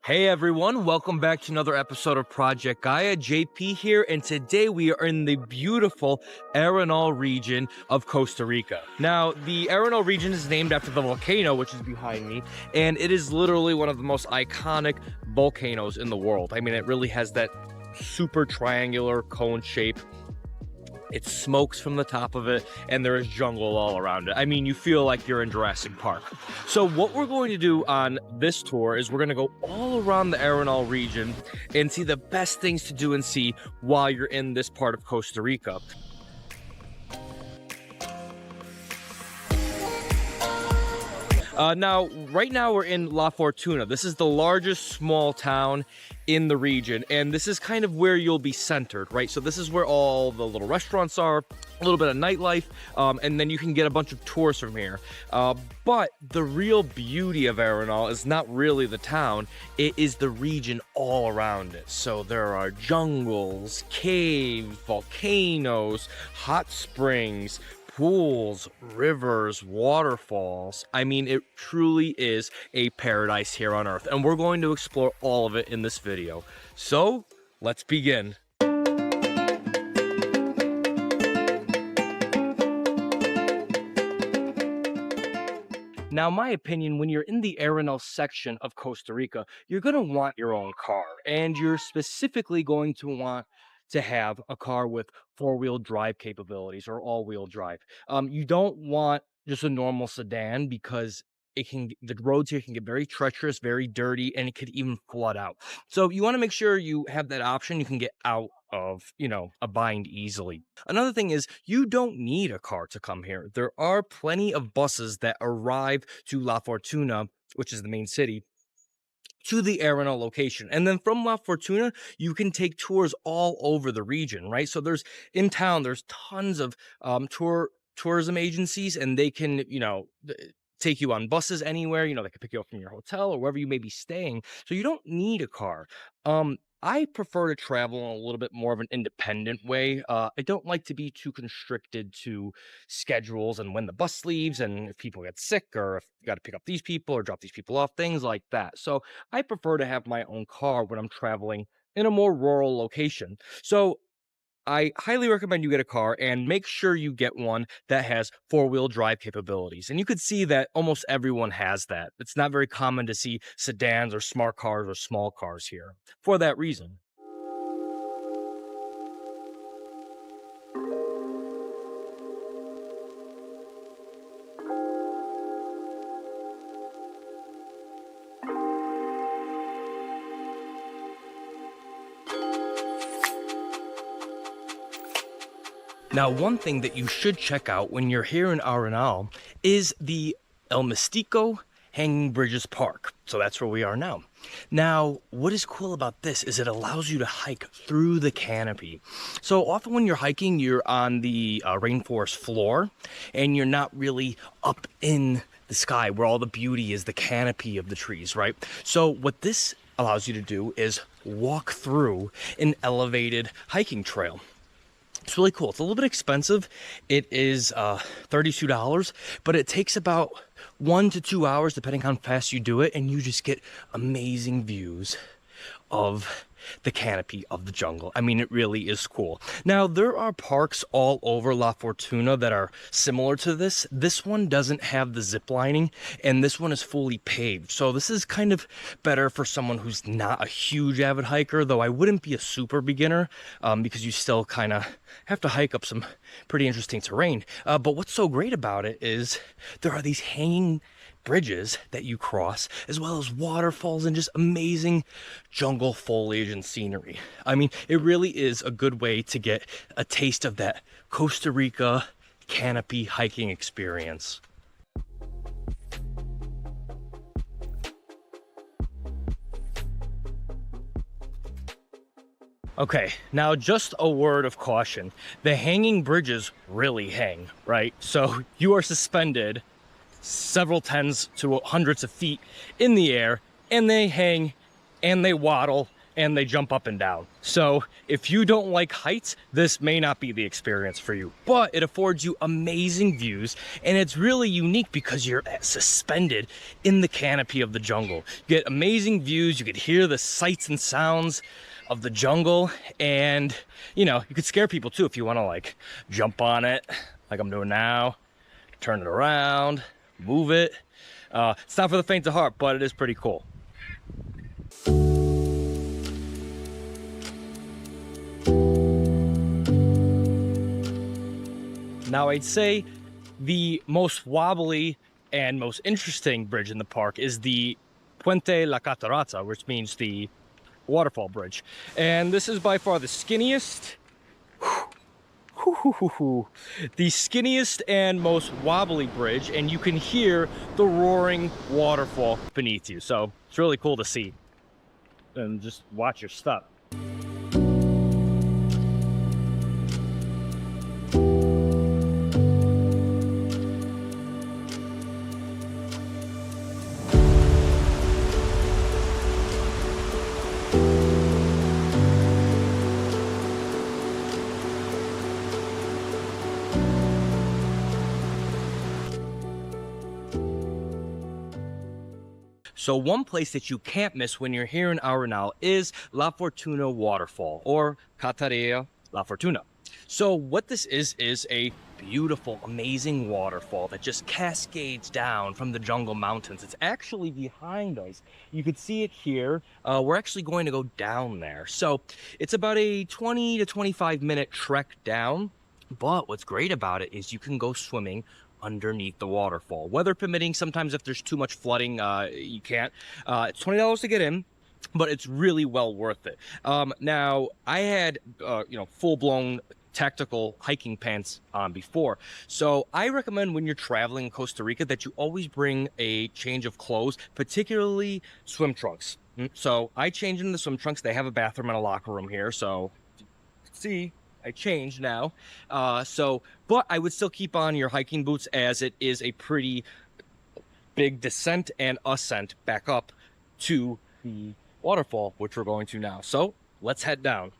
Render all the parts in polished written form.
Hey everyone, welcome back to another episode of Project Gaia. JP here, and today we are in the beautiful Arenal region of Costa Rica. Now, the Arenal region is named after the volcano, which is behind me, and it is literally one of the most iconic volcanoes in the world. I mean, it really has that super triangular cone shape. It smokes from the top of it, and there is jungle all around it. I mean, you feel like you're in Jurassic Park. So what we're going to do on this tour is we're going to go all around the Arenal region and see the best things to do and see while you're in this part of Costa Rica. Right now we're in La Fortuna. This is the largest small town in the region, and this is kind of where you'll be centered, right? So this is where all the little restaurants are, a little bit of nightlife, and then you can get a bunch of tours from here. But the real beauty of Arenal is not really the town, it is the region all around it. So there are jungles, caves, volcanoes, hot springs, pools, rivers, waterfalls. I mean, it truly is a paradise here on Earth, and we're going to explore all of it in this video. So, let's begin. Now, my opinion, when you're in the Arenal section of Costa Rica, you're going to want your own car, and you're specifically going to want to have a car with four-wheel drive capabilities or all-wheel drive. You don't want just a normal sedan because the roads here can get very treacherous, very dirty, and it could even flood out. So you want to make sure you have that option. You can get out of, a bind easily. Another thing is you don't need a car to come here. There are plenty of buses that arrive to La Fortuna, which is the main city, to the Arenal location. And then from La Fortuna, you can take tours all over the region, right? So there's tons of tourism agencies, and they can, take you on buses anywhere. They can pick you up from your hotel or wherever you may be staying. So you don't need a car. I prefer to travel in a little bit more of an independent way. I don't like to be too constricted to schedules and when the bus leaves and if people get sick or if you got to pick up these people or drop these people off, things like that. So I prefer to have my own car when I'm traveling in a more rural location. So I highly recommend you get a car and make sure you get one that has four-wheel drive capabilities. And you could see that almost everyone has that. It's not very common to see sedans or smart cars or small cars here for that reason. Now, one thing that you should check out when you're here in Arenal is the El Mistico Hanging Bridges Park. So that's where we are now. Now, what is cool about this is it allows you to hike through the canopy. So often when you're hiking, you're on the rainforest floor and you're not really up in the sky where all the beauty is the canopy of the trees, right? So what this allows you to do is walk through an elevated hiking trail. It's really cool. It's a little bit expensive. It is $32, but it takes about 1 to 2 hours depending on how fast you do it, and you just get amazing views of the canopy of the jungle. I mean, it really is cool. Now, there are parks all over La Fortuna that are similar to this. This one doesn't have the zip lining, and this one is fully paved. So this is kind of better for someone who's not a huge avid hiker, though I wouldn't be a super beginner because you still kind of have to hike up some pretty interesting terrain. But what's so great about it is there are these hanging bridges that you cross, as well as waterfalls and just amazing jungle foliage and scenery. I mean, it really is a good way to get a taste of that Costa Rica canopy hiking experience. Okay, now just a word of caution. The hanging bridges really hang, right? So you are suspended several tens to hundreds of feet in the air, and they hang and they waddle and they jump up and down. So if you don't like heights, this may not be the experience for you, but it affords you amazing views, and it's really unique because you're suspended in the canopy of the jungle. You get amazing views, you could hear the sights and sounds of the jungle, and you know, you could scare people too if you want to like jump on it like I'm doing now, turn it around, move it. It's not for the faint of heart, but it is pretty cool. Now, I'd say the most wobbly and most interesting bridge in the park is the Puente La Catarata, which means the waterfall bridge. And this is by far the skinniest, the skinniest and most wobbly bridge, and you can hear the roaring waterfall beneath you. So it's really cool to see. And just watch your step. So one place that you can't miss when you're here in Arenal is La Fortuna Waterfall, or Catarea La Fortuna. So what this is a beautiful, amazing waterfall that just cascades down from the jungle mountains. It's actually behind us. You can see it here. We're actually going to go down there. So it's about a 20 to 25 minute trek down. But what's great about it is you can go swimming underneath the waterfall. Weather permitting, sometimes if there's too much flooding, you can't. It's $20 to get in, but it's really well worth it. Now, I had, full-blown tactical hiking pants on before. So I recommend when you're traveling in Costa Rica that you always bring a change of clothes, particularly swim trunks. So I changed into the swim trunks. They have a bathroom and a locker room here, so see, I changed now. But I would still keep on your hiking boots, as it is a pretty big descent and ascent back up to the waterfall, which we're going to now. So let's head down.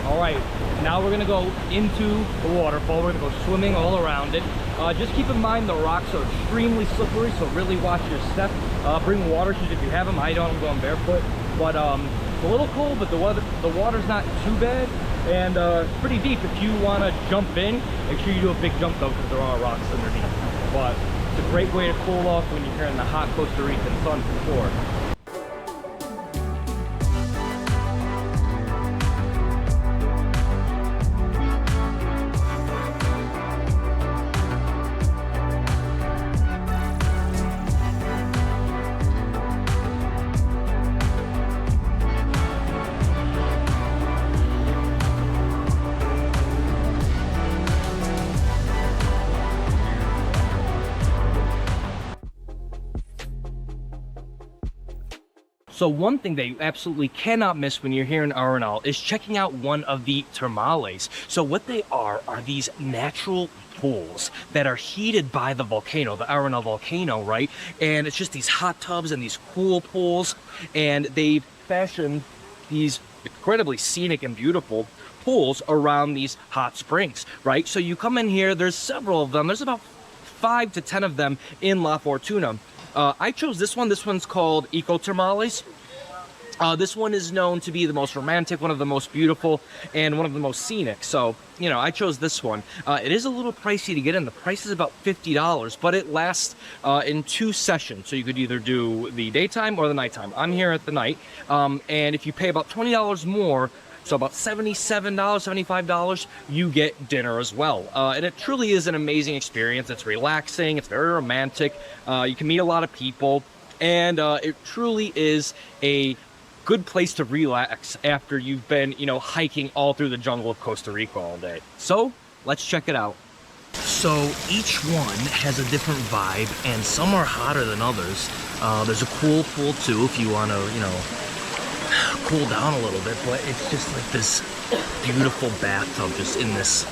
All right, now we're gonna go into the waterfall. We're gonna go swimming all around it. Just keep in mind the rocks are extremely slippery, so really watch your step. Bring water shoes if you have them. I don't, I'm going barefoot. But it's a little cold, but the water's not too bad, and it's pretty deep. If you wanna jump in, make sure you do a big jump though, because there are rocks underneath. But it's a great way to cool off when you're here in the hot Costa Rican sun for sure. So one thing that you absolutely cannot miss when you're here in Arenal is checking out one of the thermales. So what they are these natural pools that are heated by the volcano, the Arenal Volcano, right? And it's just these hot tubs and these cool pools, and they've fashioned these incredibly scenic and beautiful pools around these hot springs, right? So you come in here, there's several of them. There's about 5 to 10 of them in La Fortuna. I chose this one. This one's called Eco Thermales. This one is known to be the most romantic, one of the most beautiful, and one of the most scenic. So, you know, I chose this one. It is a little pricey to get in. The price is about $50, but it lasts in 2 sessions. So you could either do the daytime or the nighttime. I'm here at the night, and if you pay about $20 more, so about $77, $75, you get dinner as well. And it truly is an amazing experience. It's relaxing, it's very romantic. You can meet a lot of people, and it truly is a good place to relax after you've been, hiking all through the jungle of Costa Rica all day. So let's check it out. So each one has a different vibe, and some are hotter than others. There's a cool pool too if you want to, cool down a little bit, but it's just like this beautiful bathtub just in this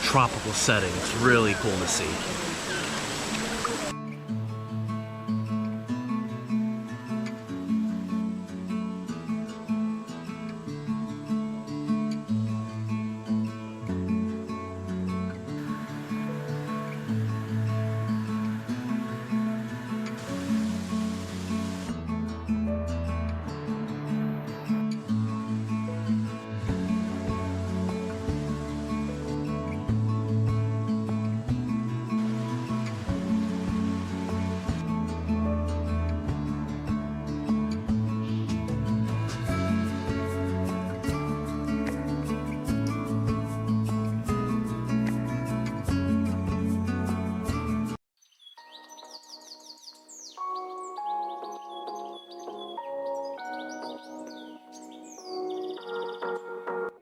tropical setting. It's really cool to see.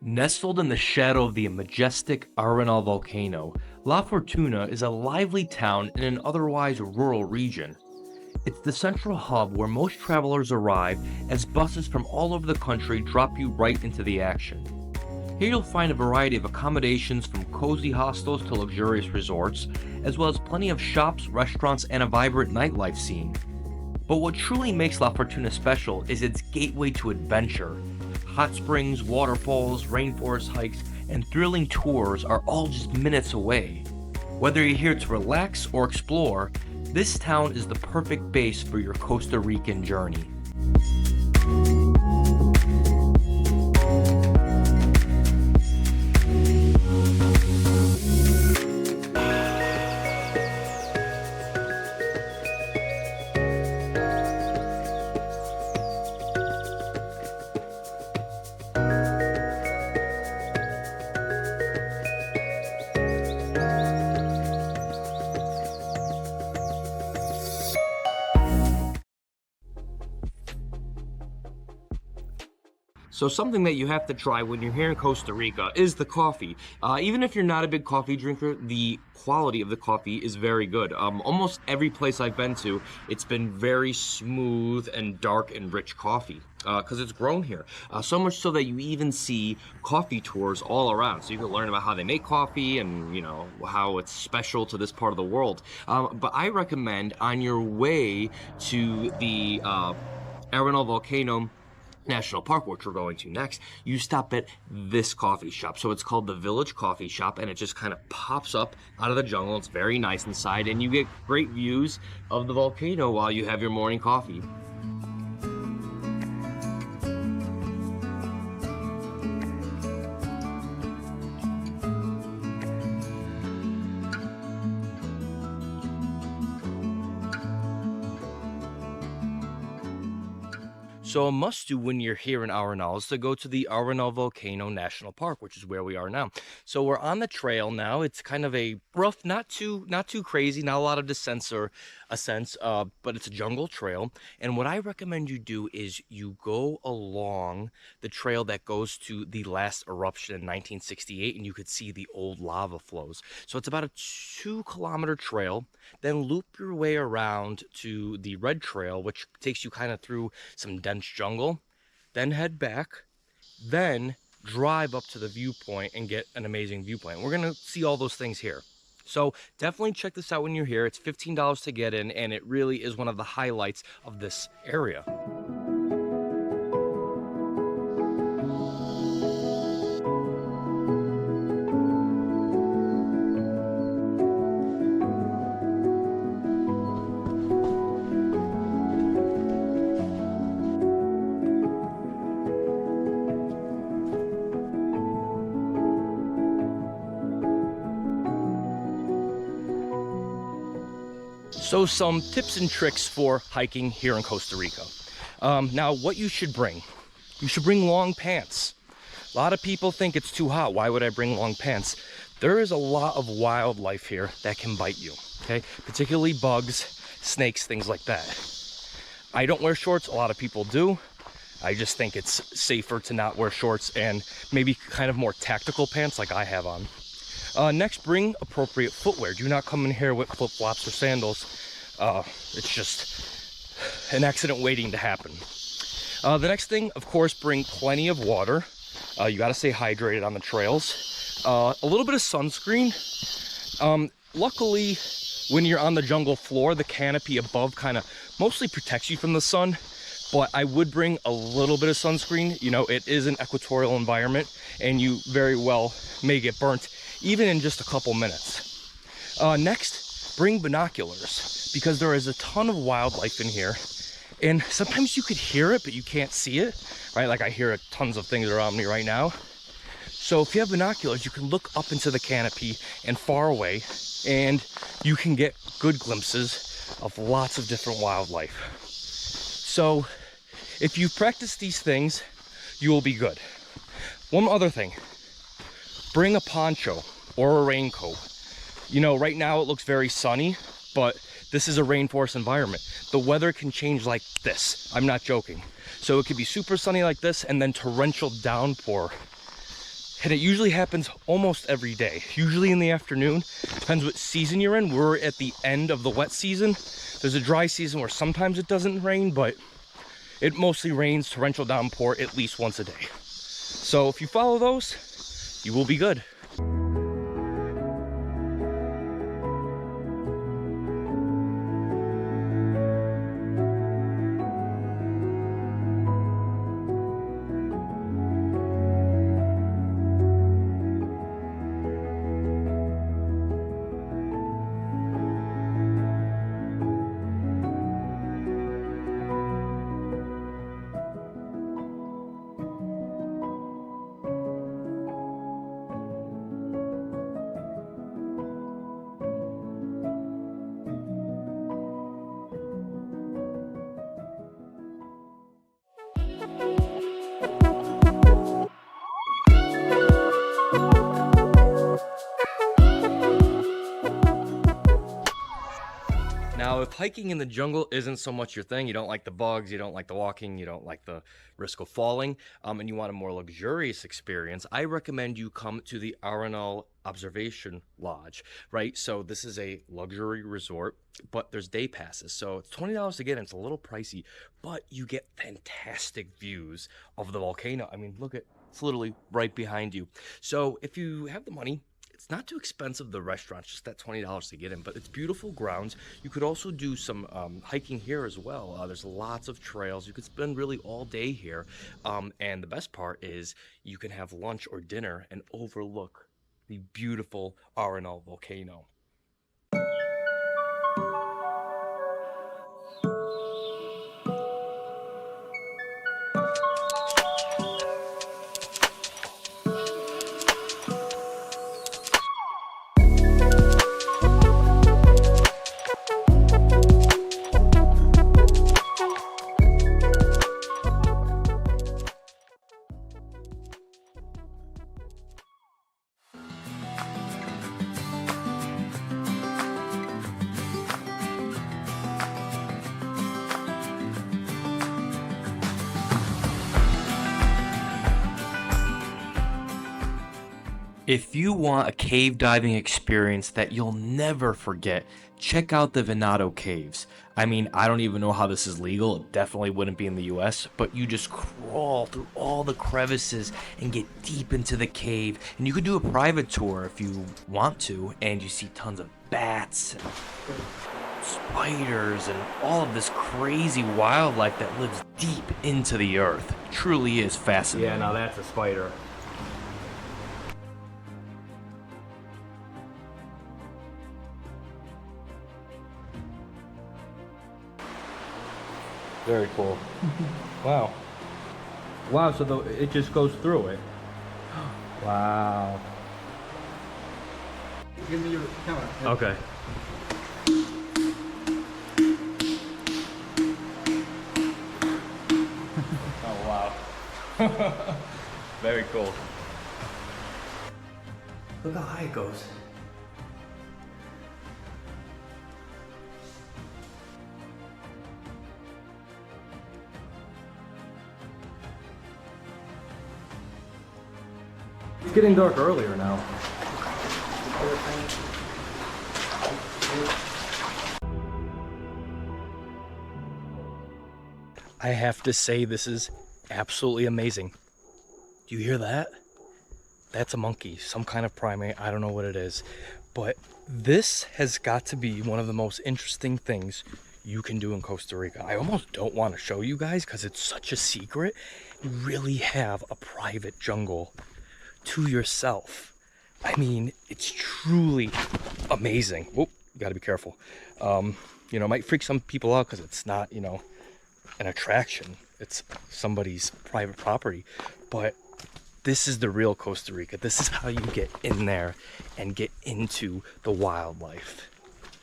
Nestled in the shadow of the majestic Arenal Volcano, La Fortuna is a lively town in an otherwise rural region. It's the central hub where most travelers arrive as buses from all over the country drop you right into the action. Here you'll find a variety of accommodations from cozy hostels to luxurious resorts, as well as plenty of shops, restaurants, and a vibrant nightlife scene. But what truly makes La Fortuna special is its gateway to adventure. Hot springs, waterfalls, rainforest hikes, and thrilling tours are all just minutes away. Whether you're here to relax or explore, this town is the perfect base for your Costa Rican journey. So something that you have to try when you're here in Costa Rica is the coffee. Even if you're not a big coffee drinker, the quality of the coffee is very good. Almost every place I've been to, it's been very smooth and dark and rich coffee because it's grown here. So much so that you even see coffee tours all around. So you can learn about how they make coffee and, how it's special to this part of the world. But I recommend on your way to the Arenal Volcano National Park, which we're going to next, you stop at this coffee shop. So it's called the Village Coffee Shop, and it just kind of pops up out of the jungle. It's very nice inside, and you get great views of the volcano while you have your morning coffee. So a must-do when you're here in Arenal is to go to the Arenal Volcano National Park, which is where we are now. So we're on the trail now. It's kind of a rough, not too crazy, not a lot of descents or ascents, but it's a jungle trail. And what I recommend you do is you go along the trail that goes to the last eruption in 1968, and you could see the old lava flows. So it's about a 2-kilometer trail. Then loop your way around to the red trail, which takes you kind of through some dense jungle, then head back, then drive up to the viewpoint and get an amazing viewpoint. We're gonna see all those things here. So definitely check this out when you're here. It's $15 to get in, and it really is one of the highlights of this area. So some tips and tricks for hiking here in Costa Rica. Now, what you should bring. You should bring long pants. A lot of people think it's too hot. Why would I bring long pants? There is a lot of wildlife here that can bite you, okay? Particularly bugs, snakes, things like that. I don't wear shorts. A lot of people do. I just think it's safer to not wear shorts and maybe kind of more tactical pants like I have on. Next, bring appropriate footwear. Do not come in here with flip-flops or sandals. It's just an accident waiting to happen. The next thing, of course, bring plenty of water. You got to stay hydrated on the trails. A little bit of sunscreen. Luckily, when you're on the jungle floor, the canopy above kind of mostly protects you from the sun, but I would bring a little bit of sunscreen. You know, it is an equatorial environment and you very well may get burnt even in just a couple minutes. Next, bring binoculars because there is a ton of wildlife in here and sometimes you could hear it, but you can't see it, right? Like I hear tons of things around me right now. So if you have binoculars, you can look up into the canopy and far away, and you can get good glimpses of lots of different wildlife. So if you practice these things, you will be good. One other thing, bring a poncho or a raincoat. You know, right now it looks very sunny, but this is a rainforest environment. The weather can change like this. I'm not joking. So it could be super sunny like this and then torrential downpour. And it usually happens almost every day, usually in the afternoon. Depends what season you're in. We're at the end of the wet season. There's a dry season where sometimes it doesn't rain, but it mostly rains, torrential downpour at least once a day. So if you follow those, you will be good. Now, if hiking in the jungle isn't so much your thing, you don't like the bugs, you don't like the walking, you don't like the risk of falling, and you want a more luxurious experience, I recommend you come to the Arenal Observation Lodge, right? So this is a luxury resort, but there's day passes. So it's $20 to get in. It's a little pricey, but you get fantastic views of the volcano. I mean, look at, it's literally right behind you. So if you have the money, it's not too expensive, the restaurant's just that $20 to get in, but it's beautiful grounds. You could also do some hiking here as well. There's lots of trails. You could spend really all day here. And the best part is you can have lunch or dinner and overlook the beautiful Arenal Volcano. If you want a cave diving experience that you'll never forget, check out the Venado Caves. I mean, I don't even know how this is legal. It definitely wouldn't be in the US, but you just crawl through all the crevices and get deep into the cave. And you could do a private tour if you want to, and you see tons of bats and spiders and all of this crazy wildlife that lives deep into the earth. It truly is fascinating. Yeah, now that's a spider. Very cool. Wow. Wow, so it just goes through it. Wow. Give me your camera. Okay. Oh, wow. Very cool. Look how high it goes. getting dark earlier now. I have to say, this is absolutely amazing. Do you hear that? That's a monkey, some kind of primate. I don't know what it is, but this has got to be one of the most interesting things you can do in Costa Rica. I almost don't want to show you guys because it's such a secret. You really have a private jungle to yourself. I mean, it's truly amazing. Whoop, you gotta be careful. You know, it might freak some people out because it's not, you know, an attraction. It's somebody's private property, but this is the real Costa Rica. This is how you get in there and get into the wildlife.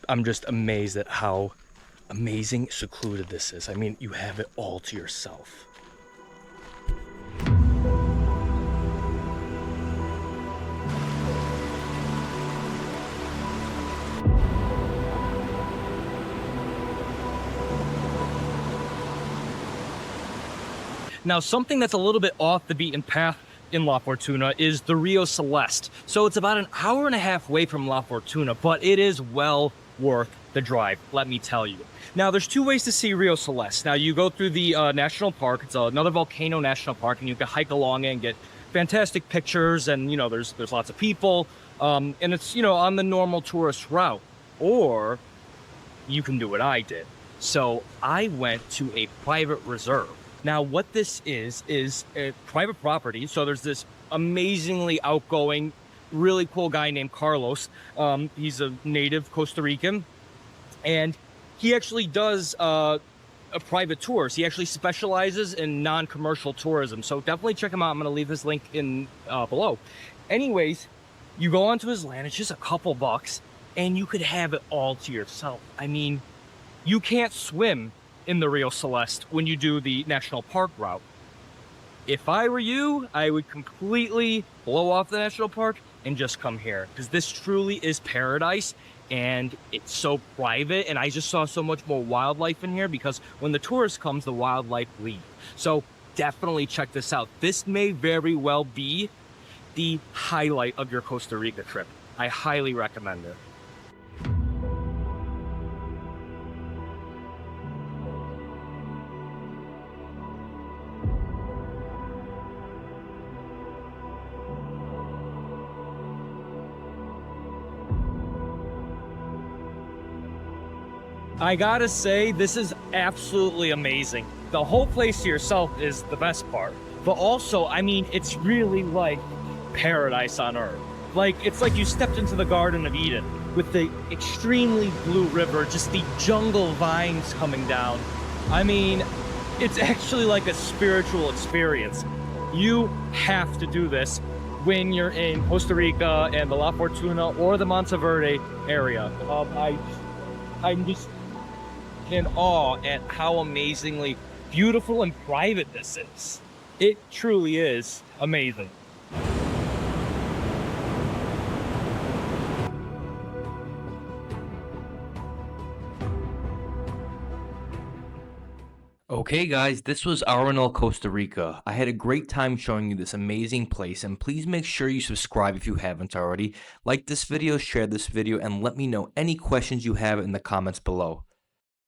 I'm just amazed at how amazing secluded this is. I mean, you have it all to yourself. Now, something that's a little bit off the beaten path in La Fortuna is the Rio Celeste. So it's about an hour and a half away from La Fortuna, but it is well worth the drive, let me tell you. Now, there's two ways to see Rio Celeste. Now, you go through the national park. It's another volcano national park, and you can hike along it and get fantastic pictures, and, you know, there's lots of people, and it's, you know, on the normal tourist route. Or you can do what I did. So I went to a private reserve. Now, what this is a private property. So there's this amazingly outgoing, really cool guy named Carlos. He's a native Costa Rican, and he actually does private tours. He actually specializes in non-commercial tourism. So definitely check him out. I'm going to leave his link in below. Anyways, you go onto his land. It's just a couple bucks, and you could have it all to yourself. I mean, you can't swim in the Rio Celeste when you do the national park route. If I were you, I would completely blow off the national park and just come here, because this truly is paradise, and it's so private, and I just saw so much more wildlife in here because when the tourist comes, the wildlife leave. So definitely check this out. This may very well be the highlight of your Costa Rica trip. I highly recommend it. I gotta say, this is absolutely amazing. The whole place to yourself is the best part. But also, I mean, it's really like paradise on earth. Like, it's like you stepped into the Garden of Eden with the extremely blue river, just the jungle vines coming down. I mean, it's actually like a spiritual experience. You have to do this when you're in Costa Rica and the La Fortuna or the Monteverde area. I'm just in awe at how amazingly beautiful and private this is. It truly is amazing. Okay guys, this was Arenal, Costa Rica. I had a great time showing you this amazing place, and please make sure you subscribe if you haven't already. Like this video, share this video, and let me know any questions you have in the comments below.